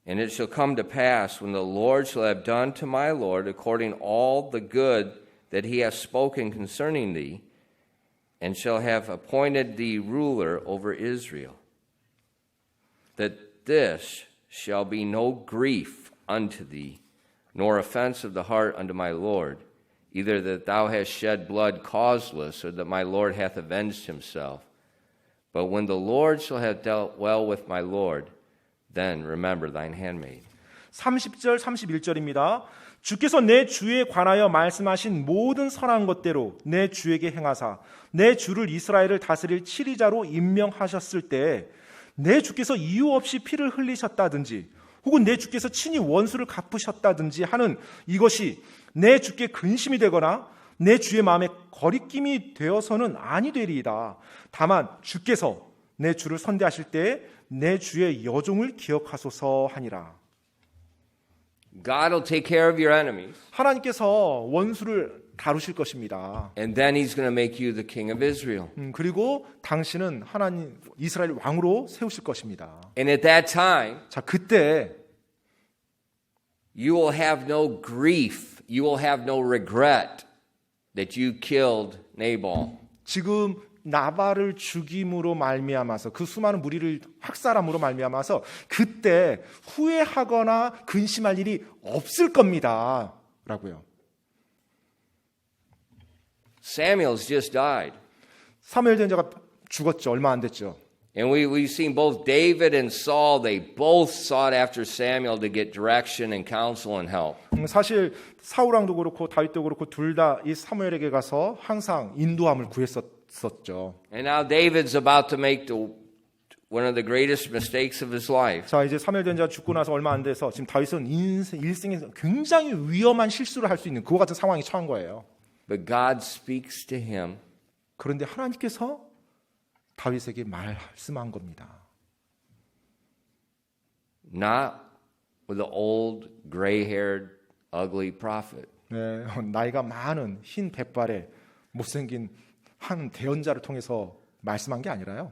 And it shall come to pass when the Lord shall have done to my Lord according all the good that he hath spoken concerning thee, and shall have appointed thee ruler over Israel, that this shall be no grief unto thee, nor offense of the heart unto my Lord, either that thou hast shed blood causeless, or that my Lord hath avenged himself. But when the Lord shall have dealt well with my Lord, then remember thine handmaid. 30절, 31절입니다. 주께서 내 주에 관하여 말씀하신 모든 선한 것대로 내 주에게 행하사 내 주를 이스라엘을 다스릴 치리자로 임명하셨을 때 내 주께서 이유 없이 피를 흘리셨다든지 혹은 내 주께서 친히 원수를 갚으셨다든지 하는 이것이 내 주께 근심이 되거나 내 주의 마음에 거리낌이 되어서는 아니 되리이다. 다만 주께서 내 주를 선대하실 때 내 주의 여종을 기억하소서 하니라. God will take care of your enemies. 하나님께서 원수를 다루실 것입니다. And then he's going to make you the king of Israel. 그리고 당신은 하나님 이스라엘 왕으로 세우실 것입니다. And at that time, 자, 그때 you will have no grief. You will have no regret that you killed Nabal. 지금 나발을 죽임으로 말미암아서 그 수많은 무리를 학살함으로 말미암아서 그때 후회하거나 근심할 일이 없을 겁니다. 라고요. Samuel's just died. 사무엘 전자가 죽었죠. 얼마 안 됐죠. And we've seen both David and Saul, they both sought after Samuel to get direction and counsel and help. 사실 사울왕도 그렇고 다윗도 그렇고 둘 다 이 사무엘에게 가서 항상 인도함을 구했었죠. And now David's about to make one of the greatest mistakes of his life. 자, 이제 사무엘 전자가 죽고 나서 얼마 안 돼서 지금 다윗은 일생에서 굉장히 위험한 실수를 할 수 있는 그와 같은 상황에 처한 거예요. But God speaks to him. 그런데 하나님께서 다윗에게 말씀한 겁니다. Not with an old, gray-haired, ugly prophet. 네, 나이가 많은 흰 백발의 못생긴 한 대언자를 통해서 말씀한 게 아니라요.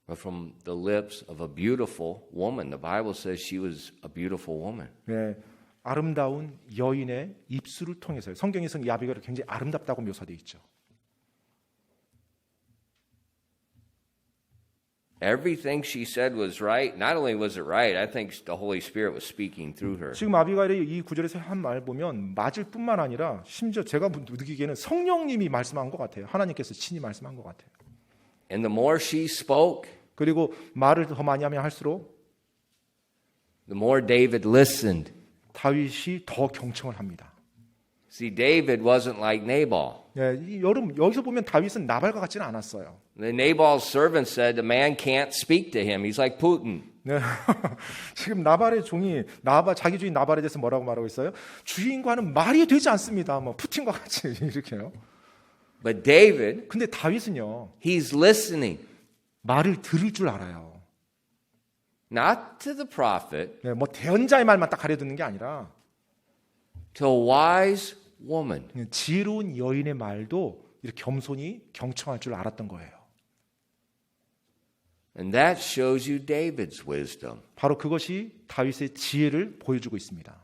But from the lips of a beautiful woman. The Bible says she was a beautiful woman. 네, 아름다운 여인의 입술을 통해서요. 성경에서는 이 아비가일이 굉장히 아름답다고 묘사되어 있죠. Everything she said was right. Not only was it right, I think the Holy Spirit was speaking through her. 지금 아비가일이 이 구절에서 한 말 보면 맞을 뿐만 아니라 심지어 제가 느끼기에는 성령님이 말씀한 것 같아요. 하나님께서 친히 말씀한 것 같아요. And the more she spoke, 그리고 말을 더 많이 하면 할수록 the more David listened. 다윗이 더 경청을 합니다. See, David wasn't like Nabal. 네, 여기서 보면 다윗은 나발과 같지는 않았어요. The Nabal's servant said the man can't speak to him. He's like Putin. 네. 지금 나발의 종이 자기 주인 나발에 대해서 뭐라고 말하고 있어요? 주인과는 말이 되지 않습니다. 뭐 푸틴과 같이 이렇게요. But David, 근데 다윗은요. he's listening. 말을 들을 줄 알아요. Not to the prophet, 네, 뭐 대언자의 말만 딱 가려 듣는 게 아니라 to a wise woman. 지혜로운 여인의 말도 이렇게 겸손히 경청할 줄 알았던 거예요. And that shows you David's wisdom. 바로 그것이 다윗의 지혜를 보여주고 있습니다.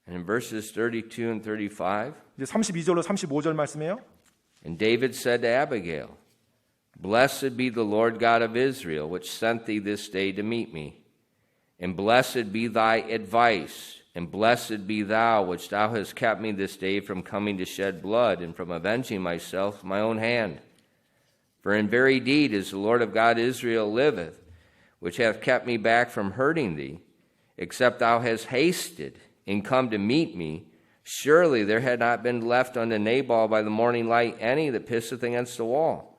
And in verses 32 and 35, 이제 32절로 35절 말씀이에요. and David said to Abigail, Blessed be the Lord God of Israel, which sent thee this day to meet me. And blessed be thy advice, and blessed be thou, which thou hast kept me this day from coming to shed blood, and from avenging myself with my own hand. For in very deed, as the Lord of God Israel liveth, which hath kept me back from hurting thee, except thou hast hasted and come to meet me, surely there had not been left unto Nabal by the morning light any that pisseth against the wall.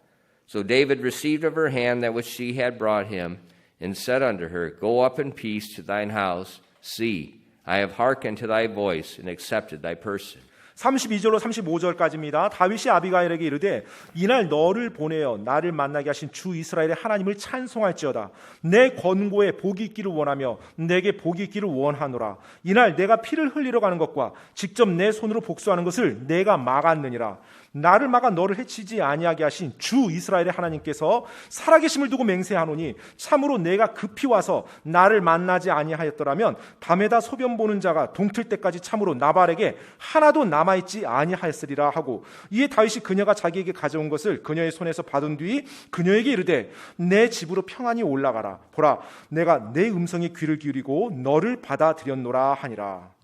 So David received of her hand that which she had brought him, and said unto her, Go up in peace to thine house. See, I have hearkened to thy voice, and accepted thy person. 32절로 35절까지입니다. 다윗이 아비가일에게 이르되 이날 너를 보내어 나를 만나게 하신 주 이스라엘의 하나님을 찬송할지어다. 내 권고에 복이 있기를 원하며 내게 복이 있기를 원하노라. 이날 내가 피를 흘리러 가는 것과 직접 내 손으로 복수하는 것을 내가 막았느니라. 나를 막아 너를 해치지 아니하게 하신 주 이스라엘의 하나님께서 살아계심을 두고 맹세하노니 참으로 내가 급히 와서 나를 만나지 아니하였더라면 밤에다 소변 보는 자가 동틀 때까지 참으로 나발에게 하나도 남아있지 아니하였으리라 하고, 이에 다윗이 그녀가 자기에게 가져온 것을 그녀의 손에서 받은 뒤 그녀에게 이르되 내 집으로 평안히 올라가라. 보라, 내가 내 음성에 귀를 기울이고 너를 받아들였노라 하니라.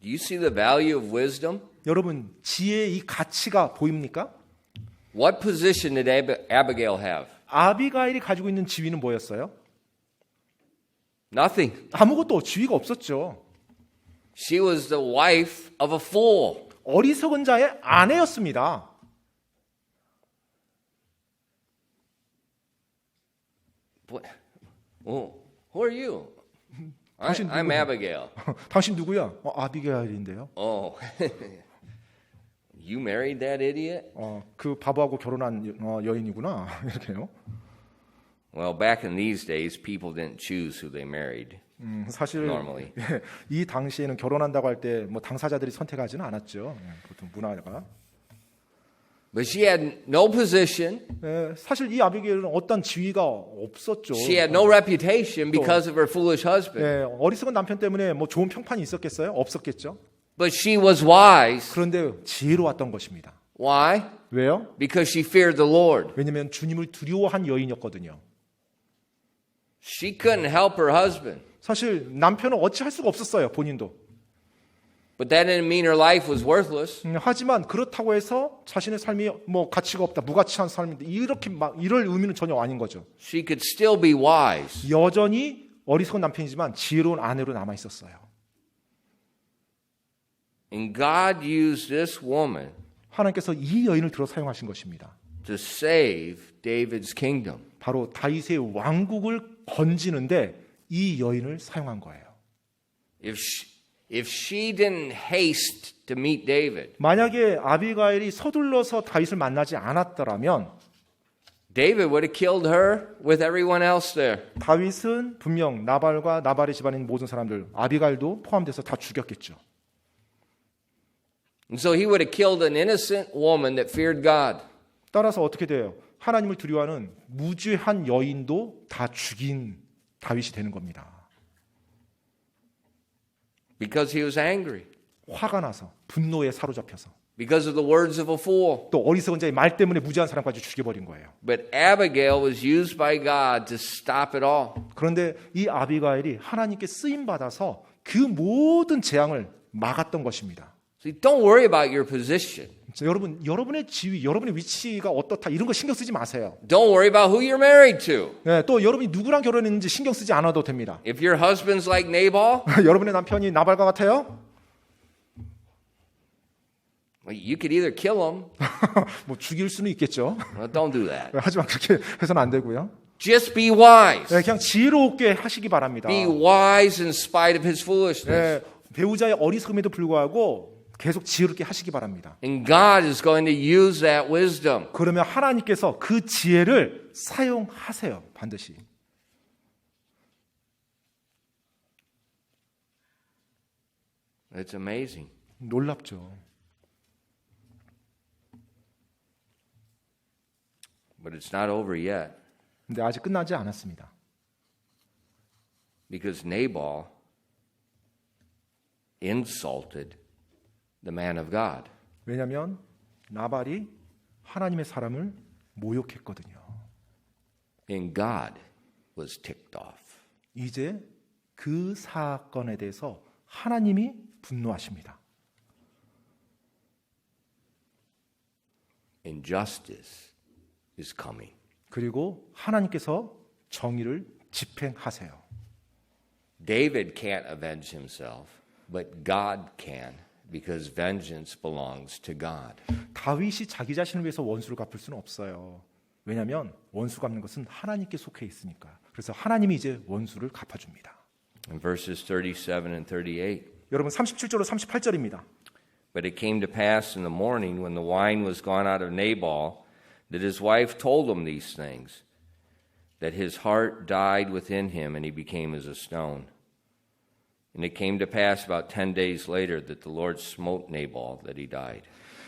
Do you see the value of wisdom? 여러분, 지혜의 이 가치가 보입니까? What position did Abigail have? 아비가일이 가지고 있는 지위는 뭐였어요? Nothing. 아무것도 지위가 없었죠. She was the wife of a fool. 어리석은 자의 아내였습니다. Who are you? I'm Abigail. 당신 누구야? 아비가일인데요. Oh, you married that idiot? 그 바보하고 결혼한 여인이구나. 이렇게요. Well, back in these days, people didn't choose who they married. 사실 Normally. 이 당시에는 결혼한다고 할 때 뭐 당사자들이 선택하지는 않았죠. 보통 문화가. But she had no position. 사실 이 아비게일은 어떤 지위가 없었죠. She had no reputation because of her foolish husband. 어리석은 남편 때문에 뭐 좋은 평판이 있었겠어요? 없었겠죠. But she was wise. 그런데 지혜로웠던 것입니다. Why? 왜요? Because she feared the Lord. 왜냐하면 주님을 두려워한 여인이었거든요. She couldn't help her husband. 사실 남편은 어찌할 수가 없었어요. 본인도. But that didn't mean her life was worthless. 하지만 그렇다고 해서 자신의 삶이 뭐 가치가 없다, 무가치한 삶인데 이렇게 막 이럴 의미는 전혀 아닌 거죠. She could still be wise. 여전히 어리석은 남편이지만 지혜로운 아내로 남아 있었어요. And God used this woman 하나님께서 이 여인을 들어 사용하신 것입니다. to save David's kingdom. 바로 다윗의 왕국을 건지는데 이 여인을 사용한 거예요. If she didn't haste to meet David, 만약에 아비가일이 서둘러서 다윗을 만나지 않았더라면 David would have killed her with everyone else there. 다윗은 분명 나발과 나발의 집안인 모든 사람들, 아비가일도 포함돼서 다 죽였겠죠. And so he would have killed an innocent woman that feared God. 따라서 어떻게 돼요? 하나님을 두려워하는 무죄한 여인도 다 죽인 다윗이 되는 겁니다. Because he was angry. 화가 나서 분노에 사로잡혀서 Because of the words of a fool. 또 어리석은 자의 말 때문에 무죄한 사람까지 죽여버린 거예요. But Abigail was used by God to stop it all. 그런데 이 아비가일이 하나님께 쓰임 받아서 그 모든 재앙을 막았던 것입니다. See, don't worry about your position. 여러분의 지위, 여러분의 위치가 어떻다 이런 거 신경 쓰지 마세요. Don't worry about who you're married to. 또 여러분이 누구랑 결혼했는지 신경 쓰지 않아도 됩니다. If your husband's like Nabal, 여러분의 남편이 나발과 같아요? well, you could either kill him. 뭐 죽일 수는 있겠죠. Well, don't do that. 하지만 그렇게 해서는 안 되고요. Just be wise. 그냥 지혜롭게 하시기 바랍니다. Be wise in spite of his foolishness. 배우자의 어리석음에도 불구하고 계속 지혜롭게 하시기 바랍니다. And God is going to use that wisdom. 그러면 하나님께서 그 지혜를 사용하세요. 반드시. It's amazing. 놀랍죠. But it's not over yet. 근데 아직 끝나지 않았습니다. Because Nabal insulted the man of God. 왜냐하면 나발이 하나님의 사람을 모욕했거든요. And God was ticked off. 이제 그 사건에 대해서 하나님이 분노하십니다. And justice is coming. 그리고 하나님께서 정의를 집행하세요. David can't avenge himself, but God can, because vengeance belongs to God. 다윗이 자기 자신을 위해서 원수를 갚을 수는 없어요. 왜냐하면 원수 갚는 것은 하나님께 속해 있으니까. 그래서 하나님이 이제 원수를 갚아줍니다. In verses 37 and 38. 여러분 37절로 38절입니다. But it came to pass in the morning when the wine was gone out of Nabal that his wife told him these things, that his heart died within him and he became as a stone. And it came to pass about 10 days later that the Lord smote Nabal that he died.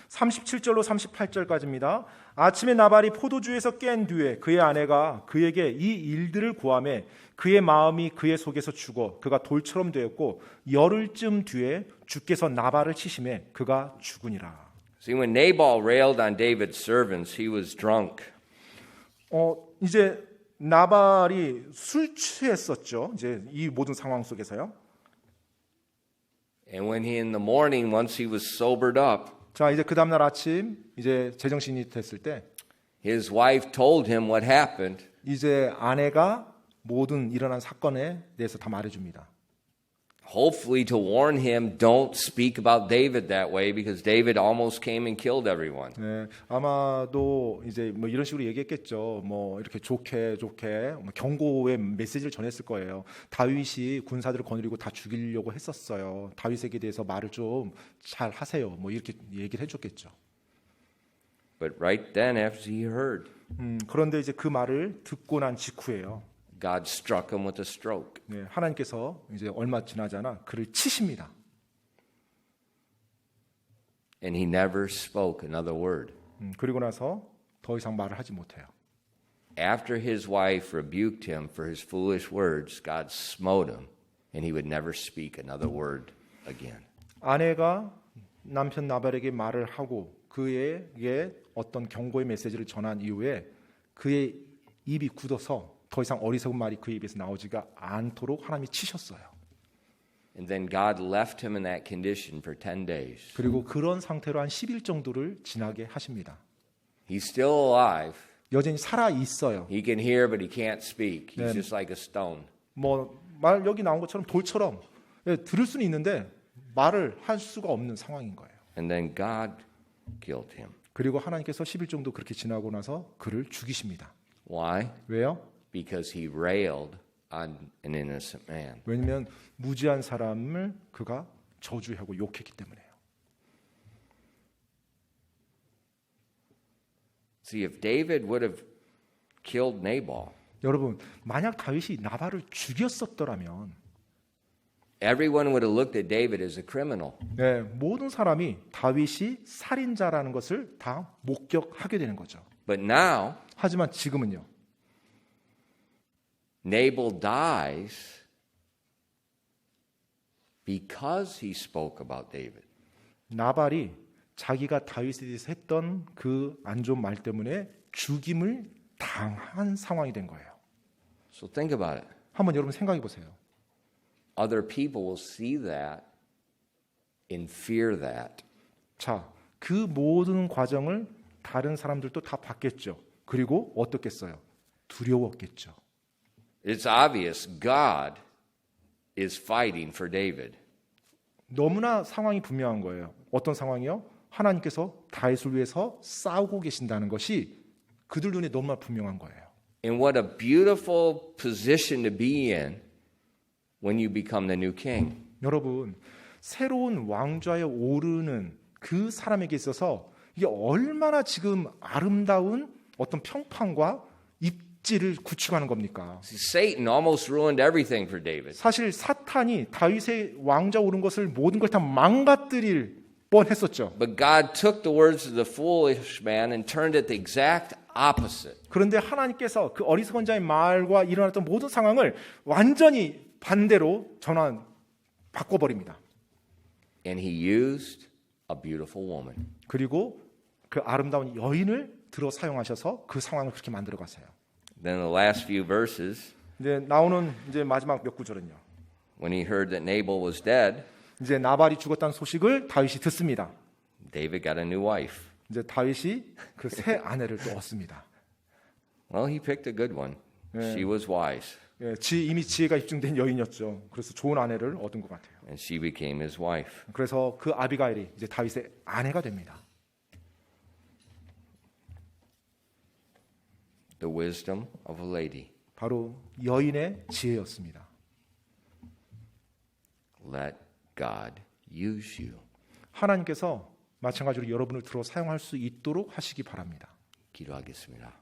37절로 38절까지입니다. 아침에 나발이 포도주에서 깬 뒤에 그의 아내가 그에게 이 일들을 고하매 그의 마음이 그의 속에서 죽어 그가 돌처럼 되었고 열흘쯤 뒤에 주께서 나발을 치심에 그가 죽으니라. See, when Nabal railed on David's servants, he was drunk. 이제 나발이 술 취했었죠. 이제 이 모든 상황 속에서요. And when he in the morning, once he was sobered up, 자, 이제 그 다음 날 아침 이제 제정신이 됐을 때 his wife told him what happened. 이제 아내가 모든 일어난 사건에 대해서 다 말해줍니다. Hopefully to warn him, don't speak about David that way because David almost came and killed everyone. 네, 아마도 이제 뭐 이런 식으로 얘기했겠죠. 뭐 이렇게 좋게 뭐 경고의 메시지를 전했을 거예요. 다윗이 군사들을 거느리고 다 죽이려고 했었어요. 다윗에게 대해서 말을 좀 잘 하세요. 뭐 이렇게 얘기를 해줬겠죠. But right then, after he heard, 그런데 이제 그 말을 듣고 난 직후에요. God struck him with a stroke. 네, 하나님께서 이제 얼마 지나지 않아 그를 치십니다. And he never spoke another word. 그리고 나서 더 이상 말을 하지 못해요. After his wife rebuked him for his foolish words, God smote him, and he would never speak another word again. 아내가 남편 나발에게 말을 하고 그에게 어떤 경고의 메시지를 전한 이후에 그의 입이 굳어서 더 이상 어리석은 말이 그의 입에서 나오지가 않도록 하나님이 치셨어요. And then God left him in that condition for 10 days. 그리고 그런 상태로 한 10일 정도를 지나게 하십니다. He's still alive. 여전히 살아 있어요. He can hear, but he can't speak. He's 네. just like a stone. 뭐 말 여기 나온 것처럼 돌처럼 들을 수는 있는데 말을 할 수가 없는 상황인 거예요. And then God killed him. 그리고 하나님께서 10일 정도 그렇게 지나고 나서 그를 죽이십니다. Why? 왜요? Because he railed on an innocent man. 왜냐하면 무지한 사람을 그가 저주하고 욕했기 때문에요. See, if David would have killed Nabal, 여러분, 만약 다윗이 나발을 죽였었더라면 everyone would have looked at David as a criminal. 네, 모든 사람이 다윗이 살인자라는 것을 다 목격하게 되는 거죠. But now, 하지만 지금은요. Nabal dies because he spoke about David. 나발이 자기가 다윗에 대해서 했던 그 안 좋은 말 때문에 죽임을 당한 상황이 된 거예요. So think about it. 한번 여러분 생각해 보세요. Other people will see that and fear that. 자, 그 모든 과정을 다른 사람들도 다 봤겠죠. 그리고 어떻겠어요? 두려웠겠죠. It's obvious God is fighting for David. 너무나 상황이 분명한 거예요. 어떤 상황이요? 하나님께서 다윗을 위해서 싸우고 계신다는 것이 그들 눈에 너무나 분명한 거예요. And what a beautiful position to be in when you become the new king. 여러분, 새로운 왕좌에 오르는 그 사람에게 있어서 이게 얼마나 지금 아름다운 어떤 평판과 입지를 구축하는 겁니까? See, Satan almost ruined everything for David. 사실 사탄이 다윗의 왕좌 오른 것을 모든 걸 다 망가뜨릴 뻔했었죠. But God took the words of the foolish man and turned it the exact opposite. 그런데 하나님께서 그 어리석은 자의 말과 일어났던 모든 상황을 완전히 반대로 바꿔버립니다. And he used a beautiful woman. 그리고 그 아름다운 여인을 들어 사용하셔서 그 상황을 그렇게 만들어 가세요. Then the last few verses, 이제 나오는 이제 마지막 몇 구절은요. when he heard that Nabal was dead, 이제 나발이 죽었다는 소식을 다윗이 듣습니다. David got a new wife. 이제 다윗이 그 새 아내를 또 얻습니다. Well, he picked a good one. She was wise, 예, 이미 지혜가 입증된 여인이었죠. 그래서 좋은 아내를 얻은 것 같아요. and she became his wife. 그래서 그 아비가일이 이제 다윗의 아내가 됩니다. The wisdom of a lady. 바로 여인의 지혜였습니다. Let God use you. 하나님께서 마찬가지로 여러분을 들어 사용할 수 있도록 하시기 바랍니다. 기도하겠습니다.